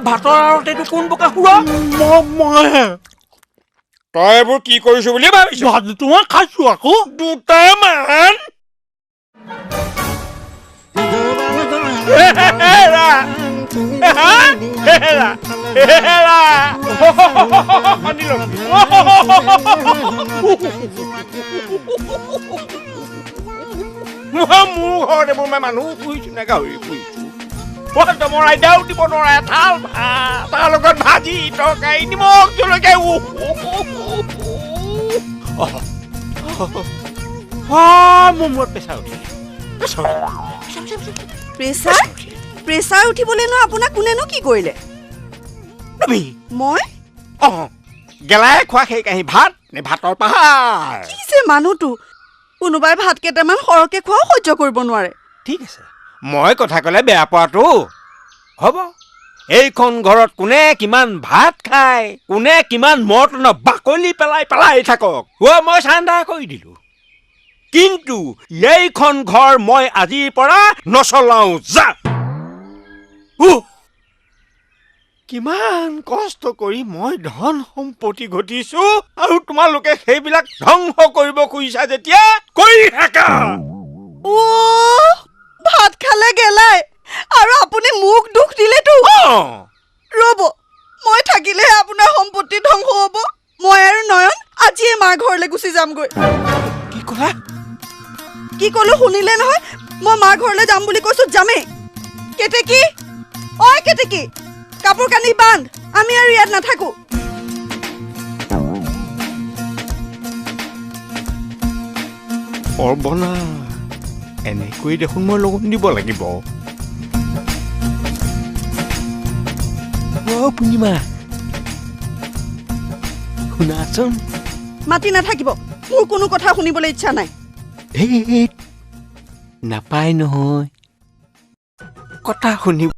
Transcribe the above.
ভাতৰ আৰতে কোন বোকা হুৰা মই তই এইবোৰ কি কৰিছো বুলি ভাবিছ তোমাৰ খাইছো আকৌ দুটামান মোৰ ঘৰত এইবোৰ মই মানুহ পুহিছো নে গাহৰি পুহিছো মৰাই দেও দিব নোৱাৰে থাল ভাত তাৰ লগত ভাজি তৰকাৰী নিমখ জলকীয়া মোৰ মূৰত প্ৰেছাৰ উঠিলে প্ৰেছাৰ উঠিবলৈ ন আপোনাক কোনেনো কি কৰিলে মই গেলাই খোৱা সেই কাহি ভাত নে ভাতৰ পাহাৰ কি যে মানুহটো কোনোবাই ভাত কেইটামান সৰহকে খোৱাও সহ্য কৰিব নোৱাৰে ঠিক আছে মই কথা ক'লে বেয়া পোৱাটো হ'ব এইখন ঘৰত কোনে কিমান ভাত খায় কোনে কিমান মৰ্টন বাকলি পেলাই পেলাই থাকক মই চান্দা কৰি দিলো কিন্তু এইখন ঘৰ মই আজিৰ পৰা নচলাও যা কিমান কষ্ট কৰি মই ধন সম্পত্তি ঘটিছো আৰু তোমালোকে সেইবিলাক ধ্বংস কৰিব খুজিছা যেতিয়া কৰি থাকা ভাত খালে গেলাই আৰু আপুনি মোক দুখ দিলেতো ৰ'ব মই থাকিলেহে আপোনাৰ সম্পত্তি ধ্বংস হ'ব মই আৰু নয়ন আজিয়ে মাৰ ঘৰলৈ গুচি যামগৈ কি ক'লা কি ক'লো শুনিলে নহয় মই মাৰ ঘৰলৈ যাম বুলি কৈছো যামেই কেতেকী ঐ কেতেকী কাপোৰ কানি বান্ধ আমি আৰু ইয়াত নাথাকো অৰ্বনা এনেকৈ দেখোন মই লগন দিব লাগিব পূৰ্ণিমা শুনাচোন মাতি নাথাকিব মোৰ কোনো কথা শুনিবলৈ ইচ্ছা নাই নাপায় নহয় কথা শুনিব